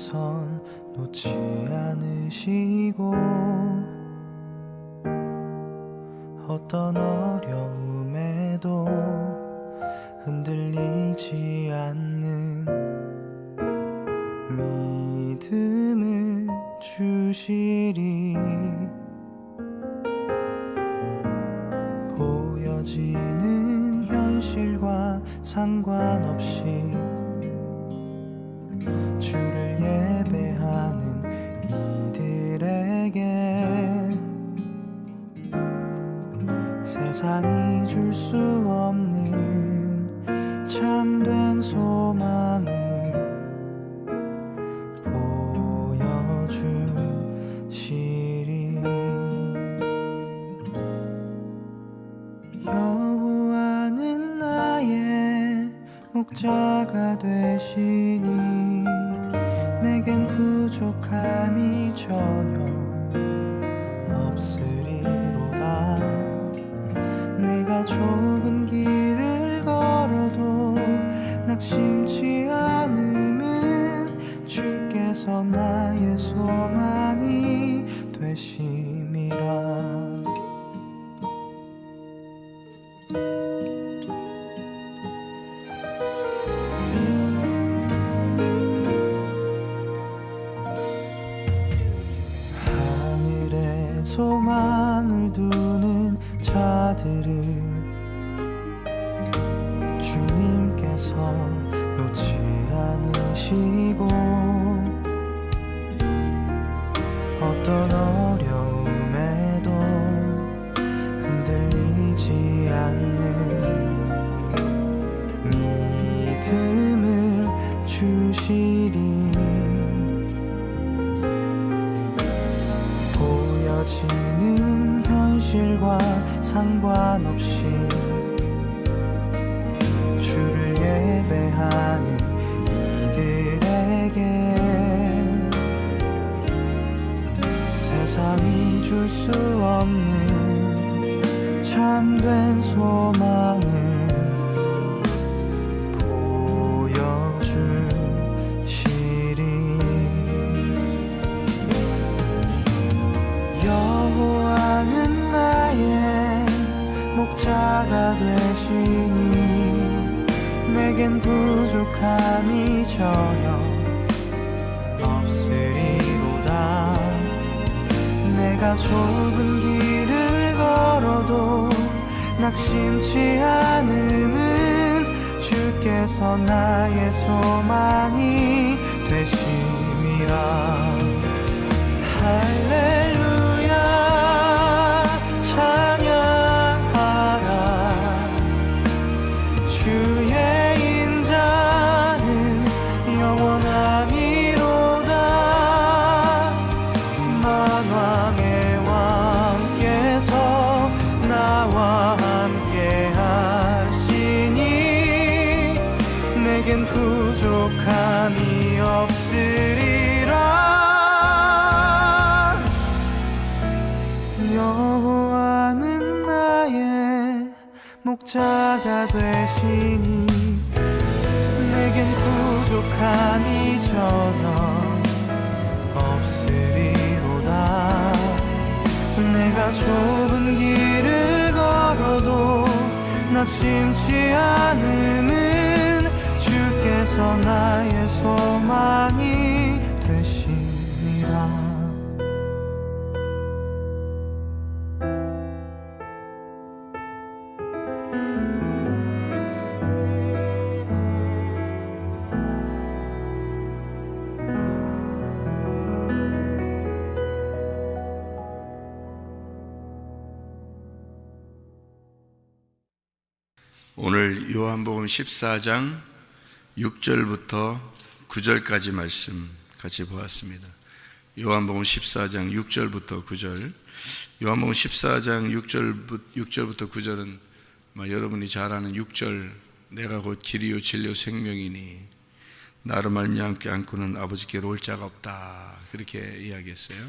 주께선 놓지 않으시고 어떤 어려움에도 흔들리지 않는 믿음을 주시리. 보여지는 현실과 상관없이 주를 예배하는 이들에게 세상이 줄 수 없는 참된 소망을 보여주시리. 여호와는 나의 목자가 되시니 내겐 부족함이 전혀 없으리로다. 내가 좁은 길을 걸어도 낙심치 않음은 주께서 나의 소망이 되심이라. 하늘에 소망을 두는 자들을 주님께서 놓지 않으시고 어떤 어려움에도 흔들리지 않는 믿음을 주시리. 보여지는 현실과 상관없이 주를 예배하는 이들에게 세상이 줄 수 없는 참된 소망을 보여주시리. 여호와는 나의 목자가 되시니 내겐 부족함이 전혀 없으리로다. 내가 좁은 길을 걸어도 낙심치 않음은 주께서 나의 소망이 되심이라. 할렐루야 찬양하라. 주의 인자는 영원함이로다. 만왕의 왕께서 나와 함께 하시니 내겐 부족함이 없으리라. 여호와는 나의 목자가 되시니 내겐 부족함이 전혀 없으리로다. 내가 좁은 길을 걸어도 낙심치 않음은 주께서 나의 소망이 되심이라. 오늘 요한복음 14장 6절부터 9절까지 말씀 같이 보았습니다. 요한복음 14장 6절부터 9절. 요한복음 14장 6절부터 9절은 여러분이 잘 아는 6절, 내가 곧 길이요 진리요 생명이니 나로 말미암지 않고는 아버지께로 올 자가 없다, 그렇게 이야기했어요.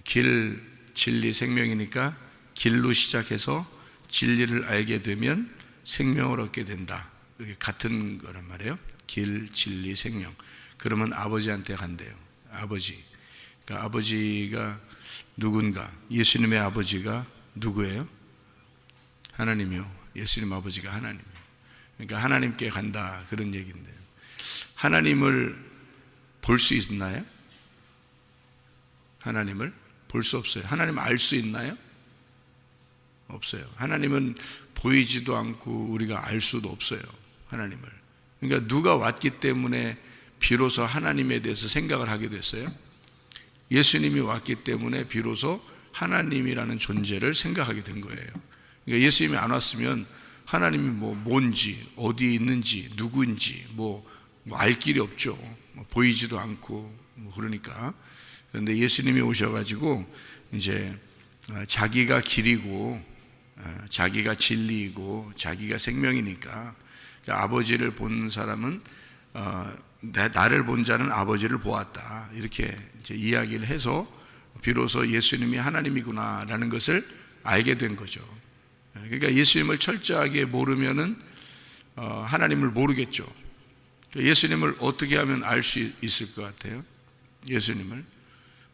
길, 진리, 생명이니까 길로 시작해서 진리를 알게 되면 생명을 얻게 된다. 이게 같은 거란 말이에요. 길, 진리, 생명. 그러면 아버지한테 간대요. 아버지. 그러니까 아버지가 누군가? 예수님의 아버지가 누구예요? 하나님이요. 예수님 아버지가 하나님이에요. 그러니까 하나님께 간다, 그런 얘기인데요. 하나님을 볼 수 있나요? 하나님을 볼 수 없어요. 하나님 알 수 있나요? 없어요. 하나님은 보이지도 않고 우리가 알 수도 없어요. 하나님을. 그러니까 누가 왔기 때문에 비로소 하나님에 대해서 생각을 하게 됐어요? 예수님이 왔기 때문에 비로소 하나님이라는 존재를 생각하게 된 거예요. 그러니까 예수님이 안 왔으면 하나님이 뭔지, 어디 있는지, 누구인지 알 길이 없죠. 보이지도 않고 그러니까. 그런데 예수님이 오셔가지고 이제 자기가 길이고 자기가 진리이고 자기가 생명이니까, 그러니까 아버지를 본 사람은 나를 본 자는 아버지를 보았다, 이렇게 이제 이야기를 해서 비로소 예수님이 하나님이구나라는 것을 알게 된 거죠. 그러니까 예수님을 철저하게 모르면은 하나님을 모르겠죠. 예수님을 어떻게 하면 알 수 있을 것 같아요? 예수님을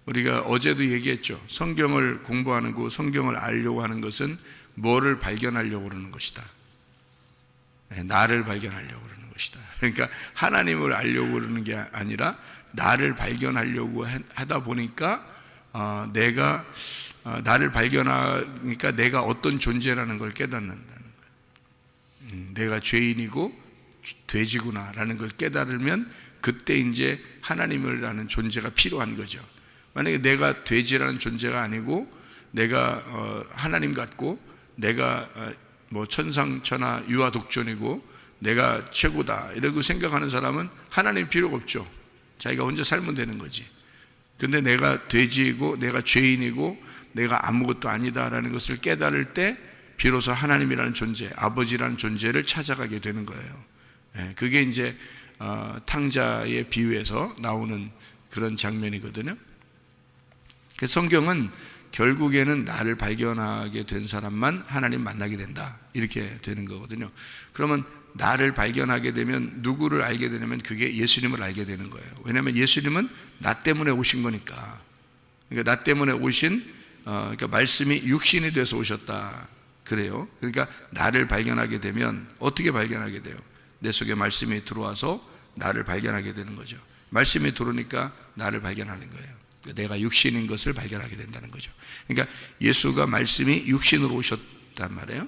우리가 어제도 얘기했죠. 성경을 공부하는 거, 성경을 알려고 하는 것은 뭐를 발견하려고 그러는 것이다. 나를 발견하려고 그러는 것이다. 그러니까 하나님을 알려고 그러는 게 아니라 나를 발견하려고 하다 보니까 내가 나를 발견하니까 내가 어떤 존재라는 걸 깨닫는다는 거예요. 내가 죄인이고 돼지구나라는 걸 깨달으면 그때 이제 하나님이라는 존재가 필요한 거죠. 만약에 내가 돼지라는 존재가 아니고 내가 하나님 같고 내가 천상천하 유아독존이고 내가 최고다 이러고 생각하는 사람은 하나님 필요가 없죠. 자기가 혼자 살면 되는 거지. 근데 내가 돼지이고 내가 죄인이고 내가 아무것도 아니다라는 것을 깨달을 때 비로소 하나님이라는 존재, 아버지라는 존재를 찾아가게 되는 거예요. 그게 이제 탕자의 비유에서 나오는 그런 장면이거든요. 성경은 결국에는 나를 발견하게 된 사람만 하나님 만나게 된다, 이렇게 되는 거거든요. 그러면 나를 발견하게 되면 누구를 알게 되냐면 그게 예수님을 알게 되는 거예요. 왜냐하면 예수님은 나 때문에 오신 거니까. 그러니까 나 때문에 오신 그러니까 말씀이 육신이 돼서 오셨다 그래요. 그러니까 나를 발견하게 되면 어떻게 발견하게 돼요? 내 속에 말씀이 들어와서 나를 발견하게 되는 거죠. 말씀이 들어오니까 나를 발견하는 거예요. 내가 육신인 것을 발견하게 된다는 거죠. 그러니까 예수가 말씀이 육신으로 오셨단 말이에요.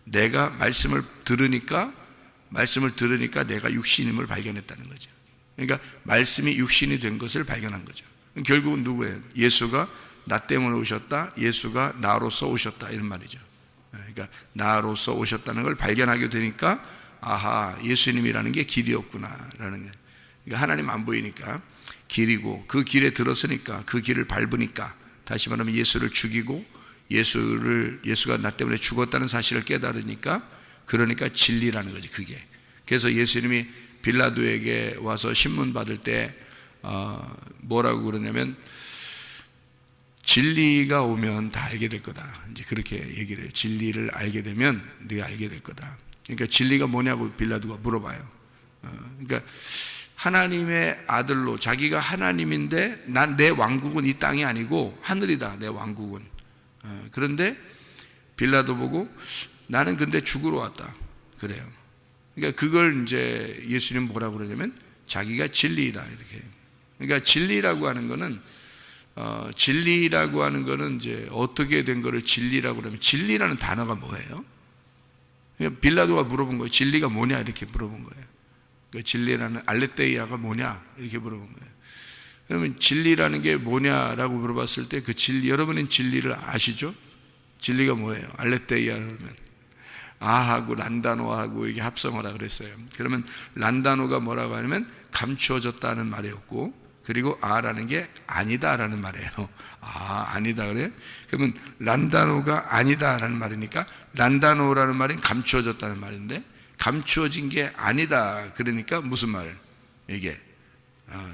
내가 말씀을 들으니까 내가 육신임을 발견했다는 거죠. 그러니까 말씀이 육신이 된 것을 발견한 거죠. 결국은 누구예요? 예수가 나 때문에 오셨다, 예수가 나로서 오셨다, 이런 말이죠. 그러니까 나로서 오셨다는 걸 발견하게 되니까 아하, 예수님이라는 게 길이었구나라는 거예요. 그러니까 하나님 안 보이니까 길이고, 그 길에 들었으니까, 그 길을 밟으니까, 다시 말하면 예수를 죽이고 예수가 나 때문에 죽었다는 사실을 깨달으니까, 그러니까 진리라는 거지, 그게. 그래서 예수님이 빌라도에게 와서 신문 받을 때 뭐라고 그러냐면 진리가 오면 다 알게 될 거다, 이제 그렇게 얘기를 해요. 진리를 알게 되면 네가 알게 될 거다. 그러니까 진리가 뭐냐고 빌라도가 물어봐요. 그러니까 하나님의 아들로, 자기가 하나님인데 난 내 왕국은 이 땅이 아니고 하늘이다, 내 왕국은. 그런데 빌라도 보고 나는 근데 죽으러 왔다 그래요. 그러니까 그걸 이제 예수님 뭐라고 그러냐면 자기가 진리이다, 이렇게. 그러니까 진리라고 하는 거는 이제 어떻게 된 거를 진리라고 그러면, 진리라는 단어가 뭐예요? 그러니까 빌라도가 물어본 거예요. 진리가 뭐냐, 이렇게 물어본 거예요. 그러니까 진리라는 알레테이아가 뭐냐, 이렇게 물어본 거예요. 그러면 진리라는 게 뭐냐라고 물어봤을 때 그 진리, 여러분은 진리를 아시죠? 진리가 뭐예요? 알레테이아 그러면 아하고 란다노하고 이렇게 합성하라 그랬어요. 그러면 란다노가 뭐라고 하냐면 감추어졌다는 말이었고, 그리고 아라는 게 아니다라는 말이에요. 아니다 그래? 그러면 란다노가 아니다라는 말이니까 란다노라는 말은 감추어졌다는 말인데, 감추어진 게 아니다 그러니까 무슨 말? 이게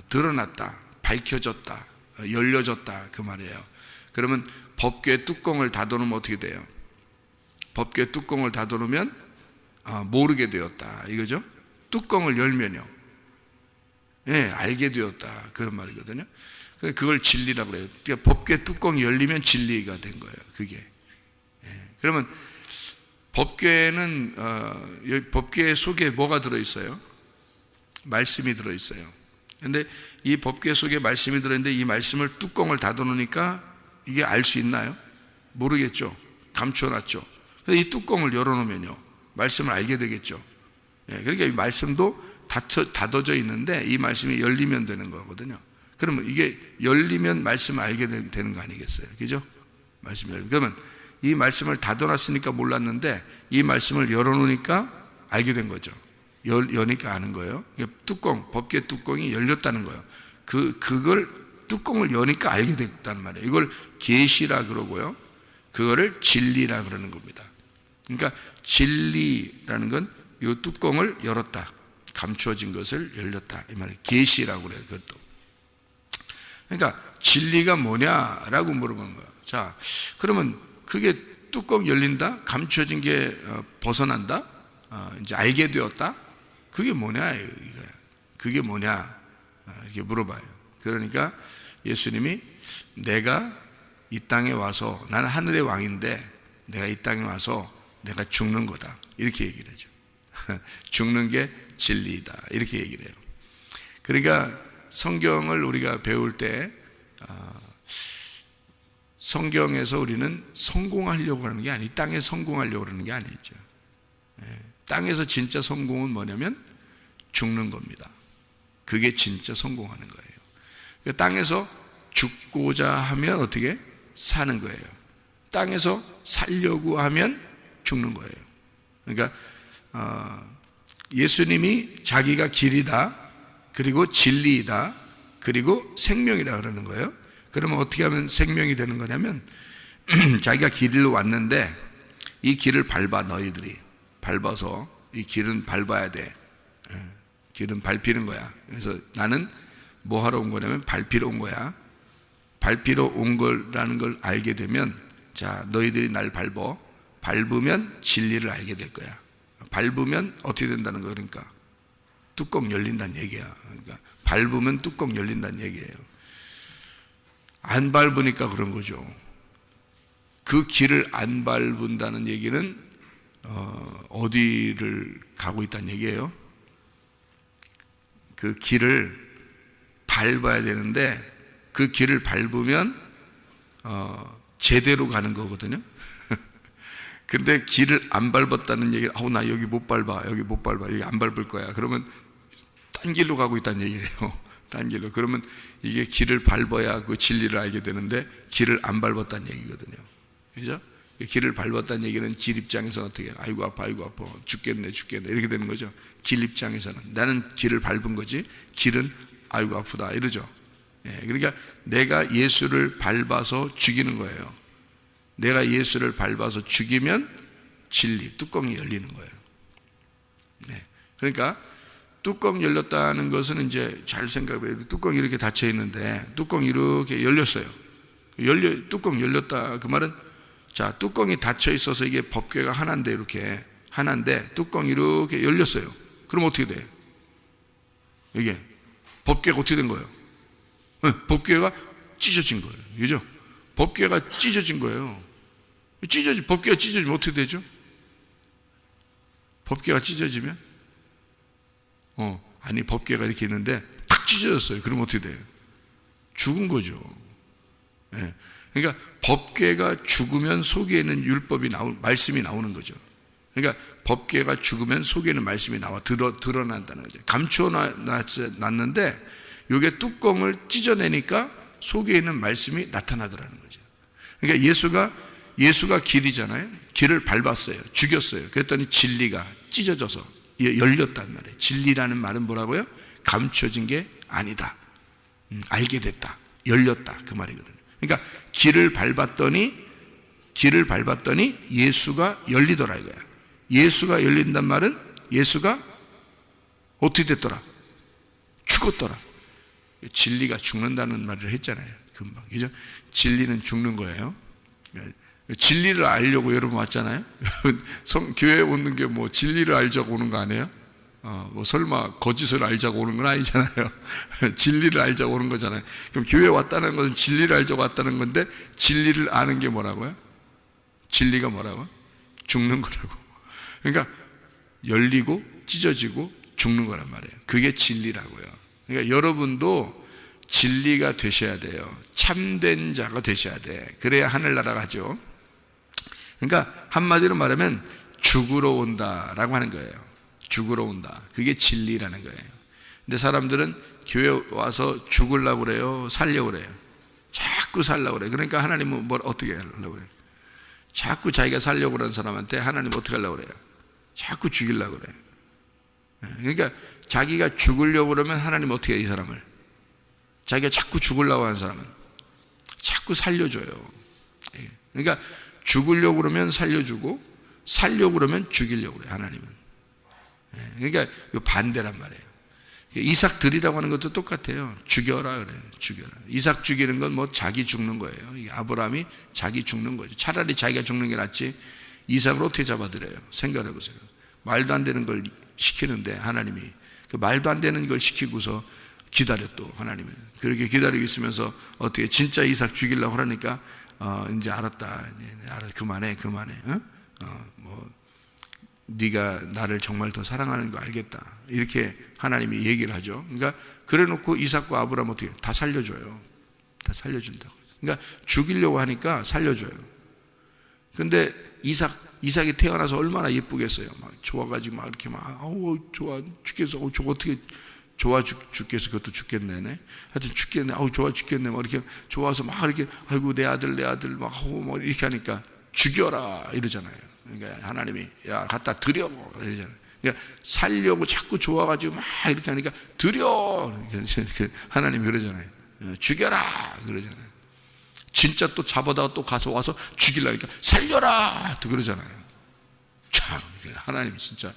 드러났다, 밝혀졌다, 열려졌다, 그 말이에요. 그러면 법궤 뚜껑을 닫아놓으면 어떻게 돼요? 법궤 뚜껑을 닫아놓으면 모르게 되었다, 이거죠? 뚜껑을 열면요, 예, 알게 되었다. 그런 말이거든요. 그걸 진리라고 그래요. 그러니까 법궤 뚜껑이 열리면 진리가 된 거예요. 그게. 예. 그러면 법궤는 법궤 속에 뭐가 들어있어요? 말씀이 들어있어요. 근데 이 법궤 속에 말씀이 들어있는데 이 말씀을 뚜껑을 닫아놓으니까 이게 알 수 있나요? 모르겠죠. 감춰놨죠. 그래서 이 뚜껑을 열어놓으면요, 말씀을 알게 되겠죠. 예. 그러니까 이 말씀도 닫아져 있는데 이 말씀이 열리면 되는 거거든요. 그러면 이게 열리면 말씀을 알게 되는 거 아니겠어요? 그죠? 말씀이 열리면. 그러면 이 말씀을 닫아놨으니까 몰랐는데 이 말씀을 열어놓으니까 알게 된 거죠. 여니까 아는 거예요. 뚜껑, 법궤 뚜껑이 열렸다는 거예요. 그걸 뚜껑을 여니까 알게 됐다는 말이에요. 이걸 계시라 그러고요. 그거를 진리라 그러는 겁니다. 그러니까 진리라는 건 이 뚜껑을 열었다. 감추어진 것을 열렸다. 이 말이에요. 계시라고 그래요. 그것도. 그러니까 진리가 뭐냐라고 물어본 거예요. 자, 그러면 그게 뚜껑 열린다? 감추어진 게 벗어난다? 이제 알게 되었다? 그게 뭐냐? 그게 뭐냐? 이렇게 물어봐요. 그러니까 예수님이 내가 이 땅에 와서, 나는 하늘의 왕인데 내가 이 땅에 와서 내가 죽는 거다. 이렇게 얘기를 하죠. 죽는 게 진리이다. 이렇게 얘기를 해요. 그러니까 성경을 우리가 배울 때 성경에서 우리는 성공하려고 하는 게 아니, 땅에 성공하려고 하는 게 아니죠. 땅에서 진짜 성공은 뭐냐면 죽는 겁니다. 그게 진짜 성공하는 거예요. 그러니까 땅에서 죽고자 하면 어떻게? 사는 거예요. 땅에서 살려고 하면 죽는 거예요. 그러니까 예수님이 자기가 길이다, 그리고 진리이다, 그리고 생명이다 그러는 거예요. 그러면 어떻게 하면 생명이 되는 거냐면 자기가 길로 왔는데 이 길을 밟아, 너희들이 밟아서, 이 길은 밟아야 돼. 길은 밟히는 거야. 그래서 나는 뭐 하러 온 거냐면 밟히러 온 거야. 밟히러 온 거라는 걸 알게 되면, 자, 너희들이 날 밟으면 진리를 알게 될 거야. 밟으면 어떻게 된다는 거? 그러니까 뚜껑 열린다는 얘기야. 그러니까 밟으면 뚜껑 열린다는 얘기예요. 안 밟으니까 그런 거죠. 그 길을 안 밟는다는 얘기는 어디를 가고 있다는 얘기예요? 그 길을 밟아야 되는데 그 길을 밟으면 제대로 가는 거거든요. 근데 길을 안 밟았다는 얘기, 나 여기 못 밟아, 여기 안 밟을 거야. 그러면 딴 길로 가고 있다는 얘기예요. 딴 길로. 그러면 이게 길을 밟아야 그 진리를 알게 되는데 길을 안 밟았다는 얘기거든요. 그죠? 길을 밟았다는 얘기는 길 입장에서는 어떻게, 아이고 아파 죽겠네 이렇게 되는 거죠. 길 입장에서는 나는 길을 밟은 거지 길은 아이고 아프다 이러죠. 그러니까 내가 예수를 밟아서 죽이는 거예요. 내가 예수를 밟아서 죽이면 진리, 뚜껑이 열리는 거예요. 그러니까 뚜껑 열렸다는 것은 이제 잘 생각해요. 뚜껑이 이렇게 닫혀 있는데 뚜껑이 이렇게 열렸어요. 뚜껑 열렸다. 그 말은, 자, 뚜껑이 닫혀 있어서 이게 법궤가 하나인데, 이렇게 하나인데 뚜껑이 이렇게 열렸어요. 그럼 어떻게 돼요? 이게 법궤가 어떻게 된 거예요? 법궤가 찢어진 거예요. 그죠? 법궤가 찢어진 거예요. 법궤가 찢어지면 어떻게 되죠? 법궤가 찢어지면? 아니, 법궤가 이렇게 있는데 탁 찢어졌어요. 그럼 어떻게 돼요? 죽은 거죠. 그러니까 법궤가 죽으면 속에 있는 말씀이 나오는 거죠. 그러니까 법궤가 죽으면 속에 있는 말씀이 드러난다는 거죠. 감춰놨는데 이게 뚜껑을 찢어내니까 속에 있는 말씀이 나타나더라는 거죠. 그러니까 예수가 길이잖아요. 길을 밟았어요. 죽였어요. 그랬더니 진리가 찢어져서 열렸단 말이에요. 진리라는 말은 뭐라고요? 감춰진 게 아니다. 알게 됐다. 열렸다. 그 말이거든요. 그러니까 길을 밟았더니 예수가 열리더라 이거야. 예수가 열린단 말은 예수가 어떻게 됐더라? 죽었더라. 진리가 죽는다는 말을 했잖아요. 금방. 그죠? 진리는 죽는 거예요. 진리를 알려고 여러분 왔잖아요. 교회에 오는 게 뭐 진리를 알자고 오는 거 아니에요? 뭐 설마 거짓을 알자고 오는 건 아니잖아요. 진리를 알자고 오는 거잖아요. 그럼 교회 왔다는 것은 진리를 알자고 왔다는 건데, 진리를 아는 게 뭐라고요? 진리가 뭐라고? 죽는 거라고. 그러니까 열리고 찢어지고 죽는 거란 말이에요. 그게 진리라고요. 그러니까 여러분도 진리가 되셔야 돼요. 참된 자가 되셔야 돼. 그래야 하늘나라 가죠. 그러니까 한마디로 말하면 죽으러 온다라고 하는 거예요. 죽으러 온다. 그게 진리라는 거예요. 근데 사람들은 교회 와서 죽으려고 그래요? 살려고 그래요? 자꾸 살려고 그래요. 그러니까 하나님은 뭘 어떻게 하려고 그래요? 자꾸 자기가 살려고 그러는 사람한테 하나님 어떻게 하려고 그래요? 자꾸 죽이려고 그래요. 그러니까 자기가 죽으려고 그러면 하나님 어떻게 해요? 이 사람을 자기가 자꾸 죽으려고 하는 사람은 자꾸 살려줘요. 그러니까 죽으려고 그러면 살려주고, 살려고 그러면 죽이려고 그래요, 하나님은. 그러니까 반대란 말이에요. 이삭 들이라고 하는 것도 똑같아요. 죽여라 그래요. 죽여라. 이삭 죽이는 건 뭐 자기 죽는 거예요. 아브라함이 자기 죽는 거죠. 차라리 자기가 죽는 게 낫지 이삭을 어떻게 잡아들여요? 생각해 보세요. 말도 안 되는 걸 시키는데 하나님이 그 말도 안 되는 걸 시키고서 기다렸또 하나님은. 그렇게 기다리고 있으면서 어떻게 진짜 이삭 죽이려고 그러니까 이제 알았다. 알아. 그만해. 뭐 네가 나를 정말 더 사랑하는 거 알겠다. 이렇게 하나님이 얘기를 하죠. 그러니까 그래놓고 이삭과 아브라함 어떻게 다 살려줘요. 다 살려준다고. 그러니까 죽이려고 하니까 살려줘요. 근데 이삭이 태어나서 얼마나 예쁘겠어요. 막 좋아가지고 막 이렇게 막 아우 좋아 죽겠어. 저거 어떻게 좋아 죽겠어. 그것도 죽겠네. 하여튼 죽겠네. 아우 좋아 죽겠네. 막 이렇게 좋아서 막 이렇게 아이고 내 아들 막 하고 뭐 이렇게 하니까 죽여라 이러잖아요. 그러니까 하나님이 야 갖다 드려 이러잖아요. 그러니까 살려고 자꾸 좋아가지고 막 이렇게 하니까 드려 하나님이 그러잖아요. 죽여라 그러잖아요. 진짜 또 잡아다가 또 가서 와서 죽이려니까 살려라 또 그러잖아요. 참 하나님이 진짜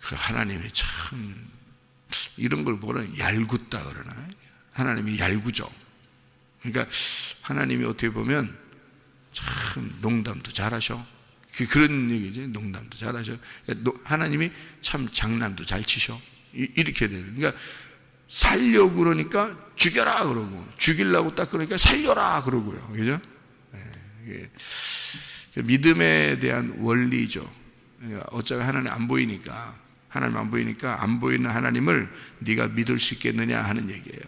그 하나님이 참 이런 걸 보면 얄궂다 그러나 하나님이 얄궂죠. 그러니까 하나님이 어떻게 보면 참 농담도 잘하셔. 그런 얘기지. 농담도 잘하셔. 하나님이 참 장난도 잘 치셔. 이렇게 돼요. 그러니까 살려고 그러니까 죽여라 그러고, 죽이려고 딱 그러니까 살려라 그러고요. 그죠? 네, 믿음에 대한 원리죠. 그러니까 어차피 하나님 안 보이니까, 안 보이는 하나님을 네가 믿을 수 있겠느냐 하는 얘기예요.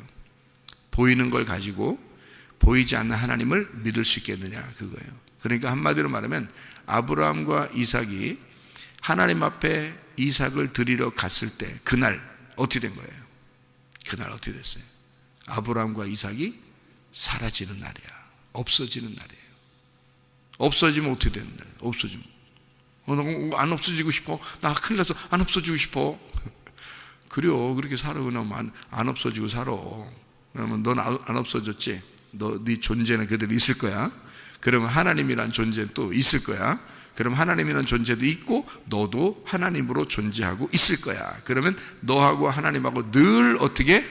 보이는 걸 가지고 보이지 않는 하나님을 믿을 수 있겠느냐 그거예요. 그러니까 한마디로 말하면 아브라함과 이삭이 하나님 앞에 이삭을 드리러 갔을 때 그날 어떻게 된 거예요? 그날 어떻게 됐어요? 아브라함과 이삭이 사라지는 날이야. 없어지는 날이에요. 없어지면 어떻게 되는 날이에요? 없어지면 안 없어지고 싶어. 나 큰일 나서 안 없어지고 싶어. 그래요. 그렇게 살아. 그러면 안 없어지고 살아. 그러면 넌 안 없어졌지? 네 존재는 그대로 있을 거야. 그러면 하나님이란 존재는 또 있을 거야. 그럼 하나님이란 존재도 있고 너도 하나님으로 존재하고 있을 거야. 그러면 너하고 하나님하고 늘 어떻게?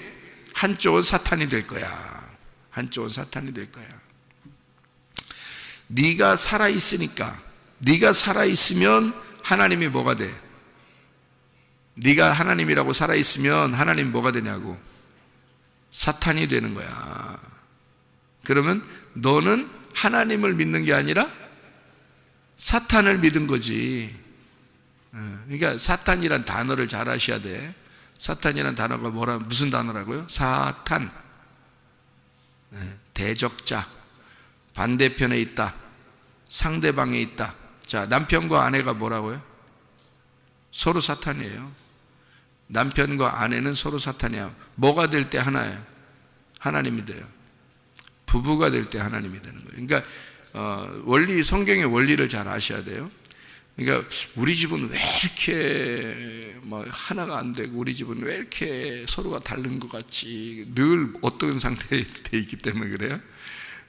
한쪽은 사탄이 될 거야. 한쪽은 사탄이 될 거야. 네가 살아있으니까, 네가 살아있으면 하나님이 뭐가 돼? 네가 하나님이라고 살아있으면 하나님이 뭐가 되냐고? 사탄이 되는 거야. 그러면 너는 하나님을 믿는 게 아니라 사탄을 믿은 거지. 그러니까 사탄이란 단어를 잘 아셔야 돼. 사탄이란 단어가 무슨 단어라고요? 사탄. 대적자. 반대편에 있다. 상대방에 있다. 자, 남편과 아내가 뭐라고요? 서로 사탄이에요. 남편과 아내는 서로 사탄이야. 뭐가 될 때 하나예요? 하나님이 돼요. 부부가 될 때 하나님이 되는 거예요. 그러니까 원리, 성경의 원리를 잘 아셔야 돼요. 그러니까 우리 집은 왜 이렇게 뭐 하나가 안 되고 우리 집은 왜 이렇게 서로가 다른 것 같이 늘 어떤 상태에 돼 있기 때문에 그래요.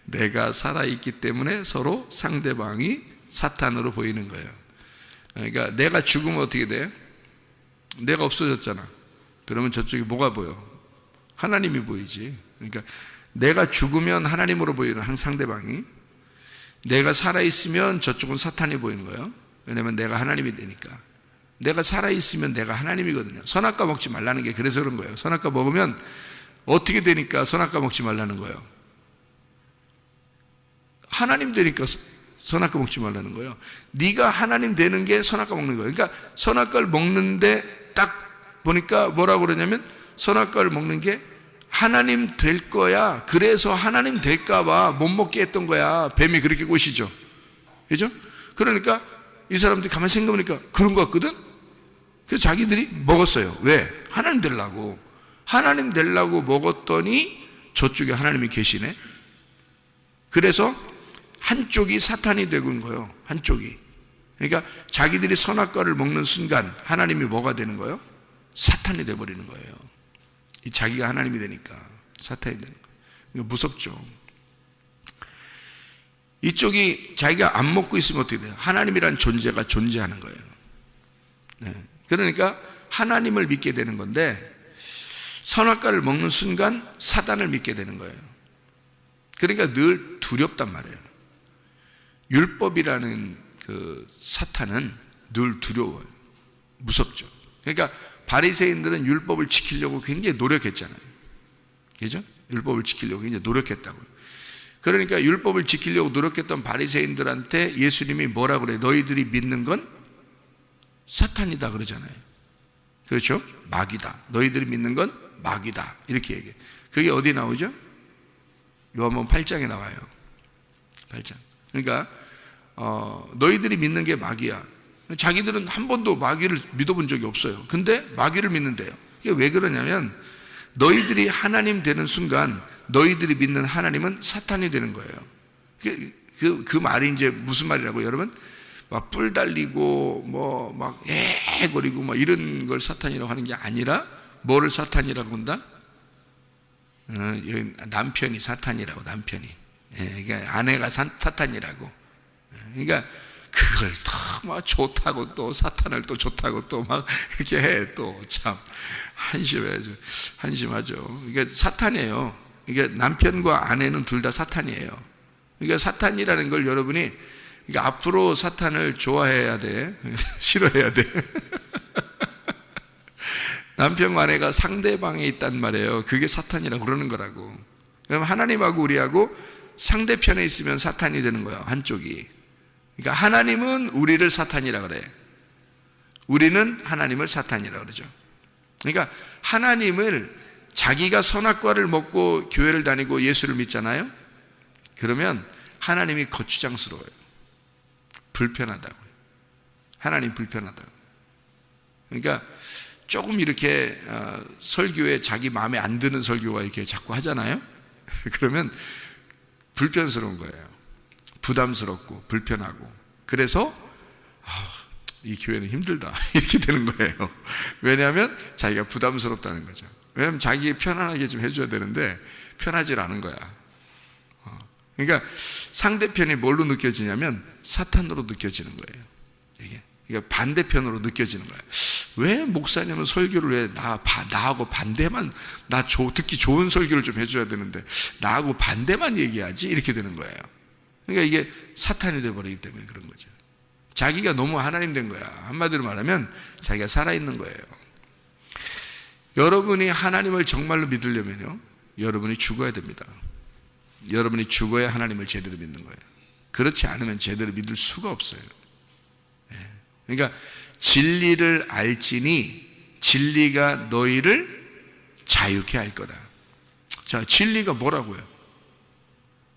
내가 살아있기 때문에 서로 상대방이 사탄으로 보이는 거예요. 그러니까 내가 죽으면 어떻게 돼? 내가 없어졌잖아. 그러면 저쪽이 뭐가 보여? 하나님이 보이지. 그러니까 내가 죽으면 하나님으로 보이는 한 상대방이, 내가 살아있으면 저쪽은 사탄이 보이는 거예요. 왜냐하면 내가 하나님이 되니까. 내가 살아있으면 내가 하나님이거든요. 선악과 먹지 말라는 게 그래서 그런 거예요. 선악과 먹으면 어떻게 되니까 선악과 먹지 말라는 거예요. 하나님 되니까 선악과 먹지 말라는 거예요. 네가 하나님 되는 게 선악과 먹는 거예요. 그러니까 선악과를 먹는데 딱 보니까 뭐라고 그러냐면 선악과를 먹는 게 하나님 될 거야. 그래서 하나님 될까 봐 못 먹게 했던 거야. 뱀이 그렇게 꼬시죠. 그죠? 그러니까 이 사람들이 가만히 생각해보니까 그런 것 같거든? 그래서 자기들이 먹었어요. 왜? 하나님 되려고. 하나님 되려고 먹었더니 저쪽에 하나님이 계시네. 그래서 한쪽이 사탄이 되고 있는 거예요. 한쪽이. 그러니까 자기들이 선악과를 먹는 순간 하나님이 뭐가 되는 거예요? 사탄이 돼버리는 거예요. 자기가 하나님이 되니까 사탄이 되는 거예요. 무섭죠. 이쪽이 자기가 안 먹고 있으면 어떻게 돼요? 하나님이란 존재가 존재하는 거예요. 네. 그러니까 하나님을 믿게 되는 건데 선악과를 먹는 순간 사단을 믿게 되는 거예요. 그러니까 늘 두렵단 말이에요. 율법이라는 그 사탄은 늘 두려워요. 무섭죠. 그러니까 바리새인들은 율법을 지키려고 굉장히 노력했잖아요. 그죠? 율법을 지키려고 굉장히 노력했다고요. 그러니까 율법을 지키려고 노력했던 바리새인들한테 예수님이 뭐라 그래요? 너희들이 믿는 건 사탄이다 그러잖아요. 그렇죠? 마귀다. 너희들이 믿는 건 마귀다. 이렇게 얘기해요. 그게 어디 나오죠? 요한복음 8장에 나와요. 8장. 그러니까 너희들이 믿는 게 마귀야. 자기들은 한 번도 마귀를 믿어본 적이 없어요. 근데 마귀를 믿는데요. 이게 왜 그러냐면 너희들이 하나님 되는 순간 너희들이 믿는 하나님은 사탄이 되는 거예요. 그 말이 이제 무슨 말이라고 여러분? 막 뿔 달리고 뭐 막 애거리고 막 이런 걸 사탄이라고 하는 게 아니라 뭐를 사탄이라고 한다? 남편이 사탄이라고. 남편이. 그러니까 아내가 사탄이라고. 그러니까 그걸 또 막 좋다고 또 사탄을 또 좋다고 또 막 이렇게 해. 또 참 한심하죠. 이게 사탄이에요. 이게 남편과 아내는 둘 다 사탄이에요. 그러니까 사탄이라는 걸 여러분이 그러니까 앞으로 사탄을 좋아해야 돼. 싫어해야 돼. 남편과 아내가 상대방에 있단 말이에요. 그게 사탄이라고 그러는 거라고. 그럼 하나님하고 우리하고 상대편에 있으면 사탄이 되는 거예요. 한쪽이. 그러니까 하나님은 우리를 사탄이라 그래. 우리는 하나님을 사탄이라 그러죠. 그러니까 하나님을 자기가 선악과를 먹고 교회를 다니고 예수를 믿잖아요. 그러면 하나님이 거추장스러워요. 불편하다고요. 하나님 불편하다고. 그러니까 조금 이렇게 설교에 자기 마음에 안 드는 설교가 이렇게 자꾸 하잖아요. 그러면 불편스러운 거예요. 부담스럽고 불편하고. 그래서 이 교회는 힘들다 이렇게 되는 거예요. 왜냐하면 자기가 부담스럽다는 거죠. 왜냐하면 자기 편안하게 좀 해줘야 되는데 편하질 않은 거야. 그러니까 상대편이 뭘로 느껴지냐면 사탄으로 느껴지는 거예요. 이게 그러니까 반대편으로 느껴지는 거예요. 왜 목사님은 설교를 왜 나하고 반대만 듣기 좋은 설교를 좀 해줘야 되는데 나하고 반대만 얘기하지 이렇게 되는 거예요. 그러니까 이게 사탄이 돼버리기 때문에 그런 거죠. 자기가 너무 하나님 된 거야. 한마디로 말하면 자기가 살아있는 거예요. 여러분이 하나님을 정말로 믿으려면요, 여러분이 죽어야 됩니다. 여러분이 죽어야 하나님을 제대로 믿는 거예요. 그렇지 않으면 제대로 믿을 수가 없어요. 그러니까 진리를 알지니 진리가 너희를 자유케 할 거다. 자, 진리가 뭐라고요?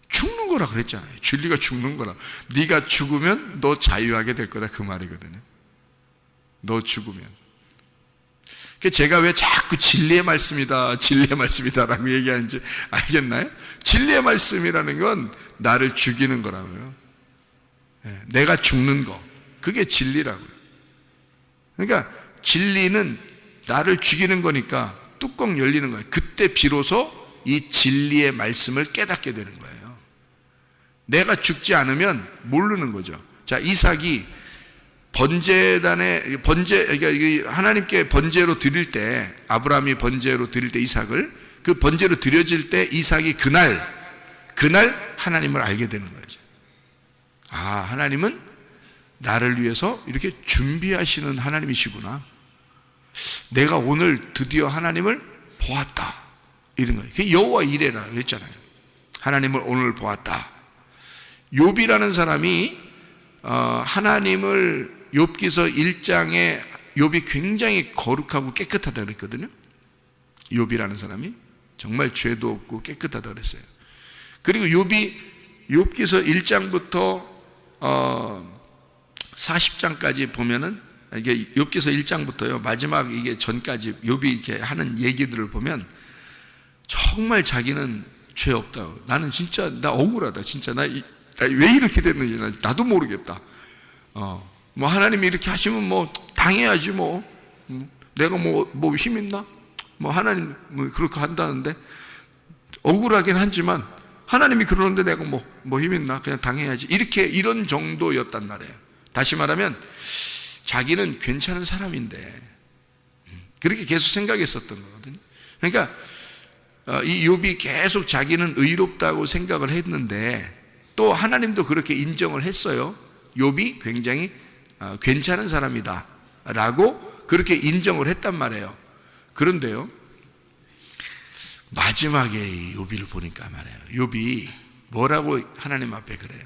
죽는 거라 그랬잖아요. 진리가 죽는 거라. 네가 죽으면 너 자유하게 될 거다 그 말이거든요. 너 죽으면. 제가 왜 자꾸 진리의 말씀이다 진리의 말씀이다라고 얘기하는지 알겠나요? 진리의 말씀이라는 건 나를 죽이는 거라고요. 내가 죽는 거, 그게 진리라고요. 그러니까 진리는 나를 죽이는 거니까 뚜껑 열리는 거예요. 그때 비로소 이 진리의 말씀을 깨닫게 되는 거예요. 내가 죽지 않으면 모르는 거죠. 자, 이삭이 그러니까 하나님께 번제로 드릴 때, 아브라함이 번제로 드릴 때 이삭을, 그 번제로 드려질 때 이삭이 그날 하나님을 알게 되는 거죠. 아, 하나님은 나를 위해서 이렇게 준비하시는 하나님이시구나. 내가 오늘 드디어 하나님을 보았다. 이런 거예요. 그게 여호와 이레라 했잖아요. 하나님을 오늘 보았다. 욥이라는 사람이 하나님을 욥기서 1장에 욥이 굉장히 거룩하고 깨끗하다 그랬거든요. 욥이라는 사람이 정말 죄도 없고 깨끗하다 그랬어요. 그리고 욥이 욥기서 1장부터 40장까지 보면은 이게 욥기서 1장부터요 마지막 이게 전까지 욥이 이렇게 하는 얘기들을 보면 정말 자기는 죄 없다고. 나는 진짜 나 억울하다. 진짜 나 왜 이렇게 됐는지 나도 모르겠다. 뭐 하나님이 이렇게 하시면 뭐 당해야지 뭐. 내가 뭐 힘 있나? 뭐 하나님 뭐 그렇게 한다는데 억울하긴 하지만 하나님이 그러는데 내가 뭐 힘 있나? 그냥 당해야지. 이런 정도였단 말이에요. 다시 말하면 자기는 괜찮은 사람인데 그렇게 계속 생각했었던 거거든요. 그러니까 이 욥이 계속 자기는 의롭다고 생각을 했는데 또 하나님도 그렇게 인정을 했어요. 욥이 굉장히 괜찮은 사람이다 라고 그렇게 인정을 했단 말이에요. 그런데요 마지막에 욥을 보니까 말이에요, 욥이 뭐라고 하나님 앞에 그래요.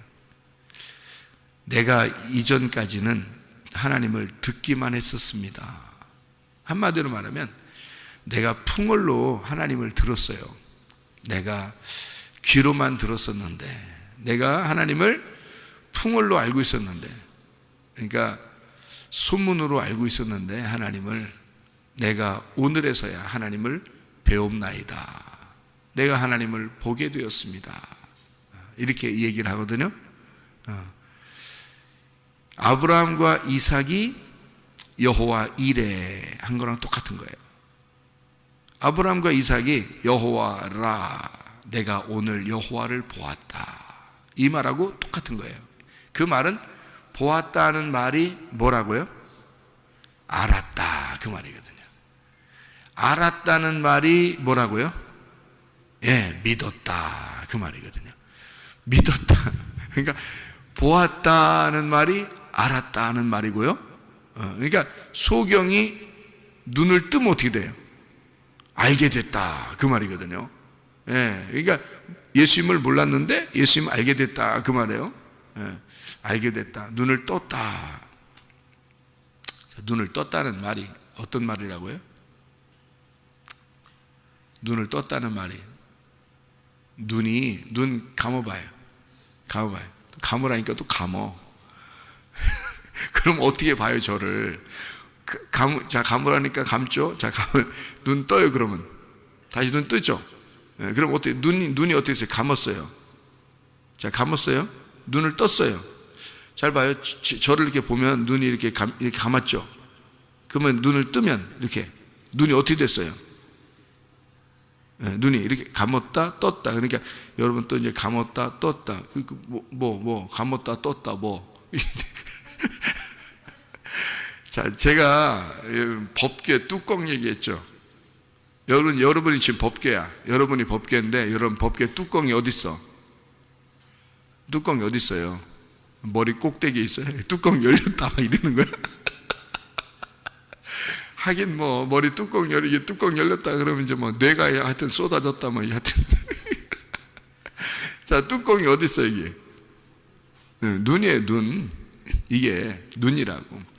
내가 이전까지는 하나님을 듣기만 했었습니다. 한마디로 말하면 내가 풍월로 하나님을 들었어요. 내가 귀로만 들었었는데 내가 하나님을 풍월로 알고 있었는데, 그러니까 소문으로 알고 있었는데 하나님을 내가 오늘에서야 하나님을 배움나이다. 내가 하나님을 보게 되었습니다. 이렇게 얘기를 하거든요. 아브라함과 이삭이 여호와 이레 한 거랑 똑같은 거예요. 아브라함과 이삭이 여호와라, 내가 오늘 여호와를 보았다, 이 말하고 똑같은 거예요. 그 말은 보았다는 말이 뭐라고요? 알았다, 그 말이거든요. 알았다는 말이 뭐라고요? 예, 믿었다, 그 말이거든요. 믿었다. 그러니까 보았다는 말이 알았다는 말이고요. 그러니까 소경이 눈을 뜨면 어떻게 돼요? 알게 됐다, 그 말이거든요. 예, 그러니까 예수님을 몰랐는데 예수님을 알게 됐다, 그 말이에요. 예, 알게 됐다, 눈을 떴다. 눈을 떴다는 말이 어떤 말이라고요? 눈을 떴다는 말이, 눈 감아봐요. 감으라니까 또 감어. 그럼 어떻게 봐요, 저를? 자, 감으라니까 감죠? 자, 눈 떠요, 그러면. 다시 눈 뜨죠? 네, 그럼 어떻게, 눈이 어떻게 됐어요? 감았어요. 자, 감았어요? 눈을 떴어요. 잘 봐요. 저를 이렇게 보면 눈이 이렇게 감았죠? 그러면 눈을 뜨면 이렇게, 눈이 어떻게 됐어요? 네, 눈이 이렇게 감았다, 떴다. 그러니까 여러분 또 이제 감았다, 떴다. 감았다, 떴다, 자, 제가 법궤 뚜껑 얘기했죠. 여러분이 지금 법궤야. 여러분이 법궤인데, 여러분 법궤 뚜껑이 어디 있어? 뚜껑이 어디 있어요? 머리 꼭대기에 있어요. 뚜껑 열렸다 막 이러는 거야. 하긴 뭐 머리 뚜껑 열렸다 그러면 이제 뭐 뇌가 하여튼 쏟아졌다 뭐 하여튼. 자, 뚜껑이 어디 있어 이게? 눈이에요, 눈. 이게 눈이라고.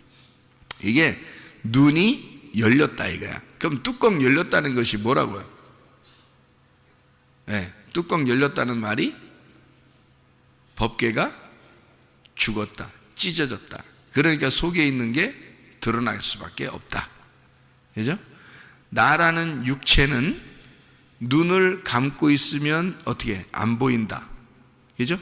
이게 눈이 열렸다 이거야. 그럼 뚜껑 열렸다는 것이 뭐라고요? 네, 뚜껑 열렸다는 말이 법궤가 죽었다, 찢어졌다. 그러니까 속에 있는 게 드러날 수밖에 없다. 그죠? 나라는 육체는 눈을 감고 있으면 어떻게 안 보인다. 그죠?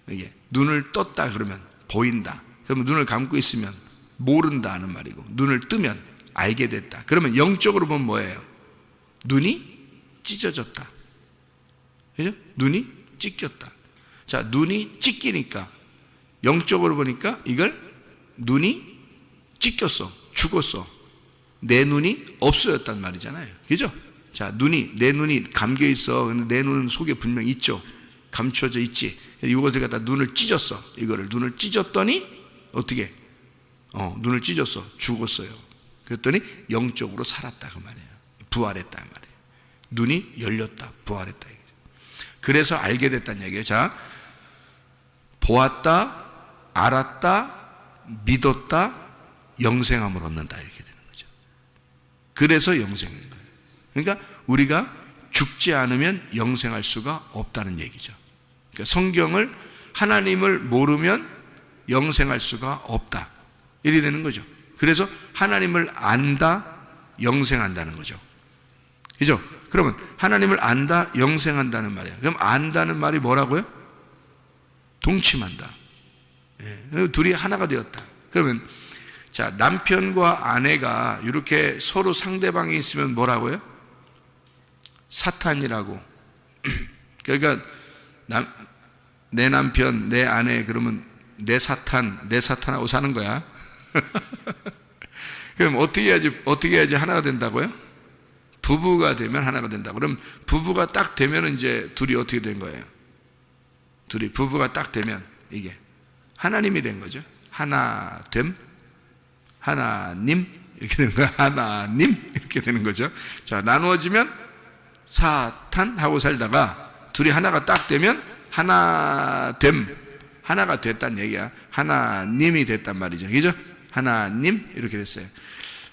이게 눈을 떴다 그러면 보인다. 그러면 눈을 감고 있으면 모른다는 말이고, 눈을 뜨면 알게 됐다. 그러면 영적으로 보면 뭐예요? 눈이 찢어졌다. 그죠? 눈이 찢겼다. 자, 눈이 찢기니까 영적으로 보니까 이걸 눈이 찢겼어, 죽었어. 내 눈이 없어졌단 말이잖아요. 그죠? 자, 내 눈이 감겨 있어. 근데 내 눈은 속에 분명 있죠. 감춰져 있지. 이것을 갖다 눈을 찢었어. 이거를 눈을 찢었더니 어떻게? 눈을 찢었어. 죽었어요. 그랬더니 영적으로 살았다 그 말이에요. 부활했다 그 말이에요. 눈이 열렸다. 부활했다. 그래서 알게 됐다는 얘기예요. 자, 보았다, 알았다, 믿었다, 영생함을 얻는다 이렇게 되는 거죠. 그래서 영생인 거예요. 그러니까 우리가 죽지 않으면 영생할 수가 없다는 얘기죠. 그러니까 성경을 하나님을 모르면 영생할 수가 없다 이렇게 되는 거죠. 그래서 하나님을 안다, 영생한다는 거죠. 그죠? 그러면 하나님을 안다, 영생한다는 말이야. 그럼 안다는 말이 뭐라고요? 동침한다. 예, 둘이 하나가 되었다. 그러면 자, 남편과 아내가 이렇게 서로 상대방이 있으면 뭐라고요? 사탄이라고. 그러니까 내 남편, 내 아내 그러면 내 사탄하고 사는 거야. 그럼 어떻게 해야지 하나가 된다고요? 부부가 되면 하나가 된다고. 그럼 부부가 딱 되면 이제 둘이 어떻게 된 거예요? 둘이 부부가 딱 되면 이게 하나님이 된 거죠. 하나됨, 하나님 이렇게 되는 거야. 하나님 이렇게 되는 거죠. 자, 나누어지면 사탄하고 살다가 둘이 하나가 딱 되면 하나됨, 하나가 됐다는 얘기야. 하나님이 됐단 말이죠. 그죠? 하나님 이렇게 됐어요.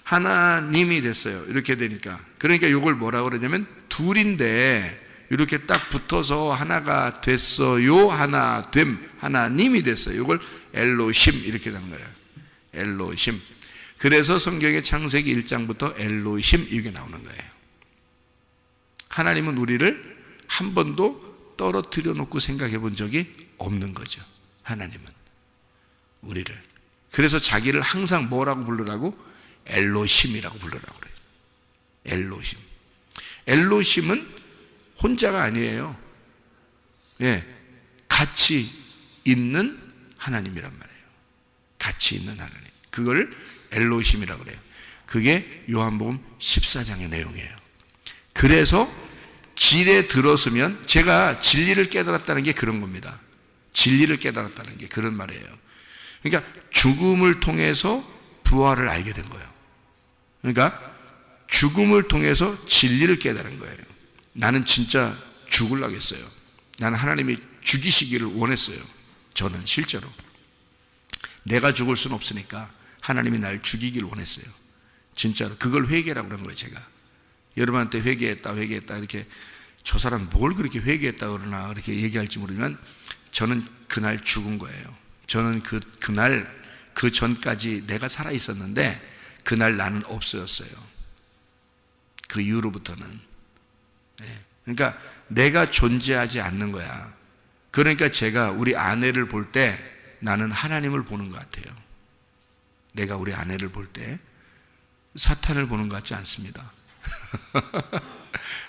하나님이 됐어요. 이렇게 되니까. 그러니까 이걸 뭐라고 그러냐면 둘인데 이렇게 딱 붙어서 하나가 됐어요. 하나됨, 하나님이 됐어요. 이걸 엘로힘 이렇게 된 거예요. 엘로힘. 그래서 성경의 창세기 1장부터 엘로힘 이게 나오는 거예요. 하나님은 우리를 한 번도 떨어뜨려 놓고 생각해 본 적이 없는 거죠. 하나님은 우리를. 그래서 자기를 항상 뭐라고 부르라고? 엘로힘이라고 부르라고 그래요. 엘로힘. 엘로힘은 혼자가 아니에요. 예, 같이 있는 하나님이란 말이에요. 같이 있는 하나님. 그걸 엘로힘이라고 그래요. 그게 요한복음 14장의 내용이에요. 그래서 길에 들었으면, 제가 진리를 깨달았다는 게 그런 겁니다. 진리를 깨달았다는 게 그런 말이에요. 그러니까 죽음을 통해서 부활을 알게 된 거예요. 그러니까 죽음을 통해서 진리를 깨달은 거예요. 나는 진짜 죽으려고 했어요. 나는 하나님이 죽이시기를 원했어요. 저는 실제로 내가 죽을 수는 없으니까 하나님이 날 죽이기를 원했어요. 진짜로 그걸 회개라고 그런 거예요. 제가 여러분한테 회개했다 이렇게, 저 사람 뭘 그렇게 회개했다 그러나 이렇게 얘기할지 모르지만 저는 그날 죽은 거예요. 저는 그날 그 전까지 내가 살아 있었는데 그날 나는 없어졌어요. 그 이후로부터는. 그러니까 내가 존재하지 않는 거야. 그러니까 제가 우리 아내를 볼 때 나는 하나님을 보는 것 같아요. 내가 우리 아내를 볼 때 사탄을 보는 것 같지 않습니다.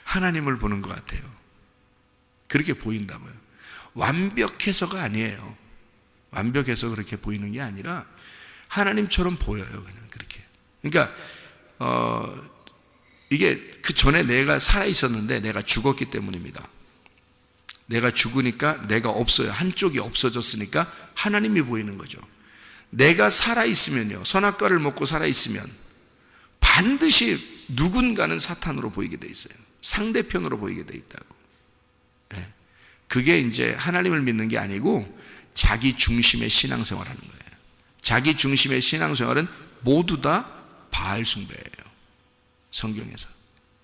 하나님을 보는 것 같아요. 그렇게 보인다고요. 완벽해서가 아니에요. 완벽해서 그렇게 보이는 게 아니라 하나님처럼 보여요. 그냥 그렇게. 그러니까 이게 그 전에 내가 살아 있었는데 내가 죽었기 때문입니다. 내가 죽으니까 내가 없어요. 한쪽이 없어졌으니까 하나님이 보이는 거죠. 내가 살아 있으면요, 선악과를 먹고 살아 있으면 반드시 누군가는 사탄으로 보이게 돼 있어요. 상대편으로 보이게 돼 있다고. 그게 이제 하나님을 믿는 게 아니고 자기 중심의 신앙생활하는 거예요. 자기 중심의 신앙생활은 모두 다 바알 숭배예요. 성경에서.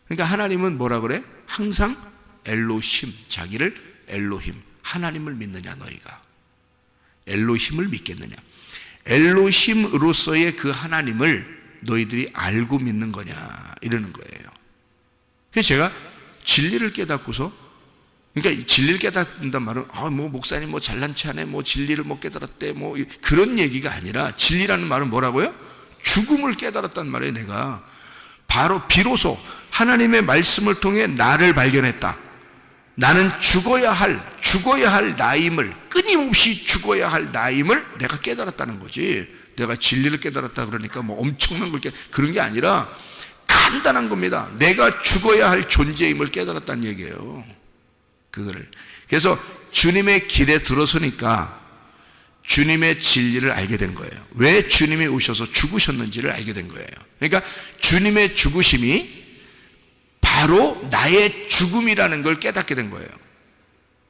그러니까 하나님은 뭐라 그래? 항상 엘로힘, 자기를 엘로힘, 하나님을 믿느냐 너희가? 엘로힘을 믿겠느냐? 엘로힘으로서의 그 하나님을 너희들이 알고 믿는 거냐 이러는 거예요. 그래서 제가 진리를 깨닫고서, 그러니까 진리를 깨닫는단 말은 뭐 목사님 뭐 잘난 체하네, 뭐 진리를 못 깨달았대, 뭐 그런 얘기가 아니라, 진리라는 말은 뭐라고요? 죽음을 깨달았단 말이에요. 내가 바로 비로소 하나님의 말씀을 통해 나를 발견했다. 나는 죽어야 할 나임을, 끊임없이 죽어야 할 나임을 내가 깨달았다는 거지. 내가 진리를 깨달았다 그러니까 뭐 엄청난 걸 그런 게 아니라 간단한 겁니다. 내가 죽어야 할 존재임을 깨달았다는 얘기예요. 그거를. 그래서 주님의 길에 들어서니까 주님의 진리를 알게 된 거예요. 왜 주님이 오셔서 죽으셨는지를 알게 된 거예요. 그러니까 주님의 죽으심이 바로 나의 죽음이라는 걸 깨닫게 된 거예요.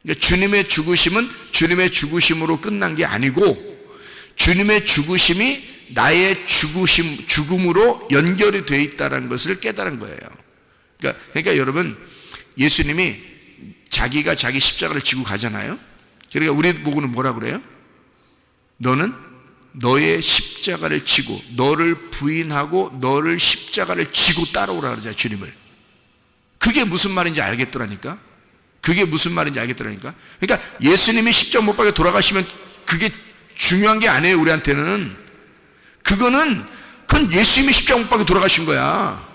그러니까 주님의 죽으심은 주님의 죽으심으로 끝난 게 아니고 주님의 죽으심이 나의 죽음으로 연결이 되어 있다는 것을 깨달은 거예요. 그러니까 여러분, 예수님이 자기가 자기 십자가를 지고 가잖아요. 그러니까 우리 보고는 뭐라 그래요? 너는 너의 십자가를 지고 너를 부인하고 너를 십자가를 지고 따라오라 그러잖아요, 주님을. 그게 무슨 말인지 알겠더라니까. 그게 무슨 말인지 알겠더라니까. 그러니까 예수님이 십자가 못 박혀 돌아가시면 그게 중요한 게 아니에요, 우리한테는. 그건 예수님이 십자가 못 박혀 돌아가신 거야.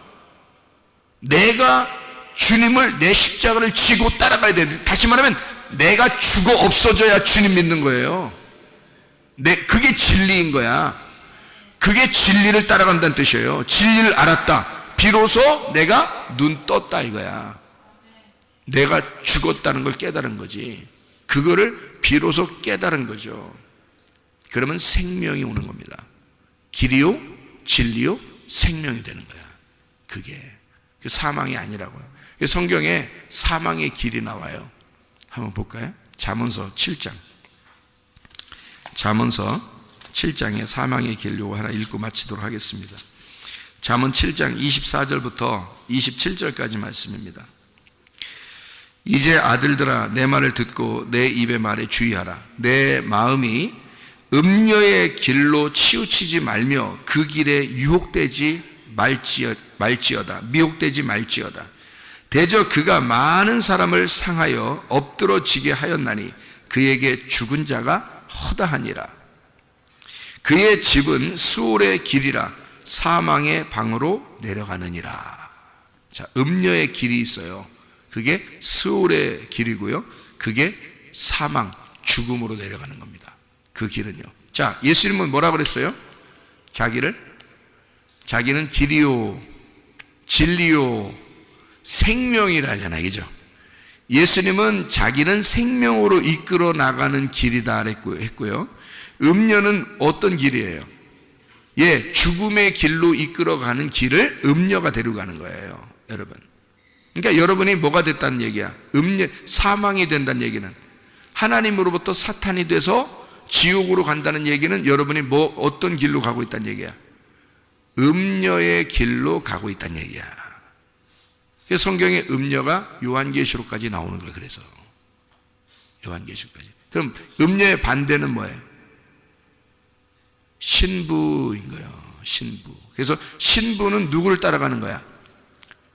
내가 주님을 내 십자가를 지고 따라가야 돼. 다시 말하면 내가 죽어 없어져야 주님 믿는 거예요. 그게 진리인 거야. 그게 진리를 따라간다는 뜻이에요. 진리를 알았다. 비로소 내가 눈 떴다 이거야. 내가 죽었다는 걸 깨달은 거지. 그거를 비로소 깨달은 거죠. 그러면 생명이 오는 겁니다. 길이요, 진리요, 생명이 되는 거야. 그게 사망이 아니라고요. 성경에 사망의 길이 나와요. 한번 볼까요? 잠언서 7장. 잠언서 7장에 사망의 길 요거 하나 읽고 마치도록 하겠습니다. 잠언 7장 24절부터 27절까지 말씀입니다. 이제 아들들아 내 말을 듣고 내 입의 말에 주의하라. 내 마음이 음녀의 길로 치우치지 말며 그 길에 유혹되지 말지어다. 미혹되지 말지어다. 대저 그가 많은 사람을 상하여 엎드러지게 하였나니 그에게 죽은 자가 허다하니라. 그의 집은 수올의 길이라 사망의 방으로 내려가느니라. 자, 음녀의 길이 있어요. 그게 스올의 길이고요. 그게 사망, 죽음으로 내려가는 겁니다. 그 길은요. 자, 예수님은 뭐라 그랬어요? 자기는 길이요, 진리요, 생명이라 하잖아요. 그죠? 예수님은 자기는 생명으로 이끌어 나가는 길이다 했고요. 음녀는 어떤 길이에요? 죽음의 길로 이끌어가는 길을 음녀가 데려가는 거예요, 여러분. 그러니까 여러분이 뭐가 됐다는 얘기야? 사망이 된다는 얘기는 하나님으로부터 사탄이 돼서 지옥으로 간다는 얘기는 여러분이 어떤 길로 가고 있다는 얘기야? 음녀의 길로 가고 있다는 얘기야. 그래서 성경에 음녀가 요한계시록까지 나오는 거예요. 그래서 요한계시록까지. 그럼 음녀의 반대는 뭐예요? 신부인 거예요. 신부. 그래서 신부는 누구를 따라가는 거야?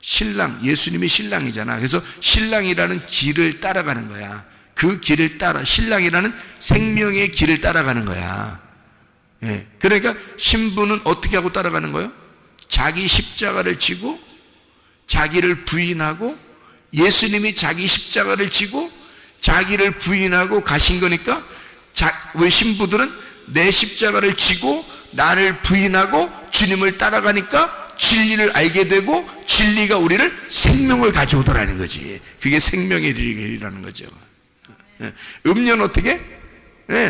신랑, 예수님이 신랑이잖아. 그래서 신랑이라는 길을 따라가는 거야. 그 길을 따라, 신랑이라는 생명의 길을 따라가는 거야. 그러니까 신부는 어떻게 하고 따라가는 거예요? 자기 십자가를 지고 자기를 부인하고 예수님이 자기 십자가를 지고 자기를 부인하고 가신 거니까 우리 신부들은 내 십자가를 지고 나를 부인하고 주님을 따라가니까 진리를 알게 되고 진리가 우리를 생명을 가져오더라는 거지. 그게 생명의 길이라는 거죠. 음료는 어떻게?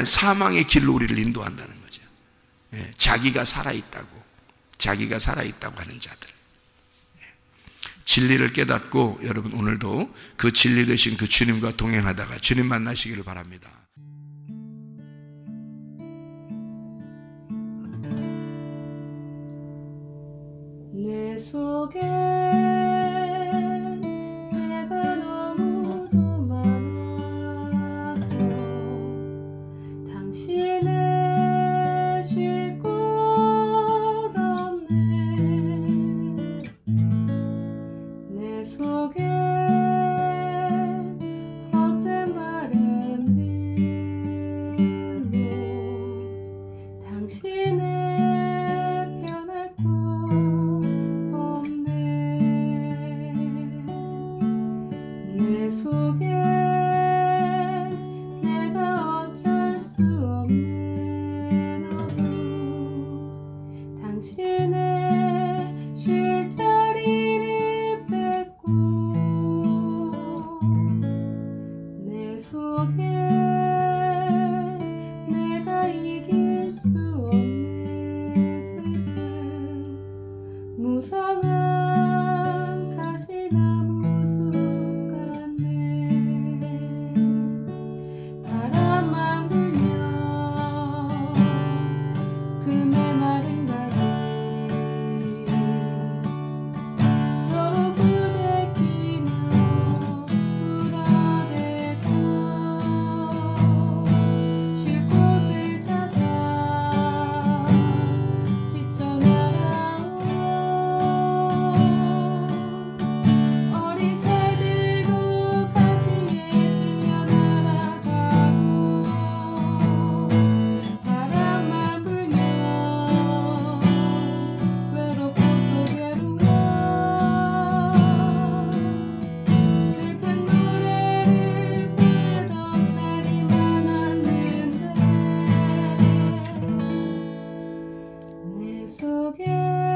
사망의 길로 우리를 인도한다는 거죠. 자기가 살아있다고 하는 자들. 진리를 깨닫고 여러분 오늘도 그 진리 되신 그 주님과 동행하다가 주님 만나시기를 바랍니다. 내 속에 내가 너무도 많아서 당신을 쉴 곳 없네. 내 속에 헛된 바램들로 당신의 편할 곳 내 속에 내가 어쩔 수 없는 어둠 당신의 쉴 자리를 뺏고 내 속에 내가 속에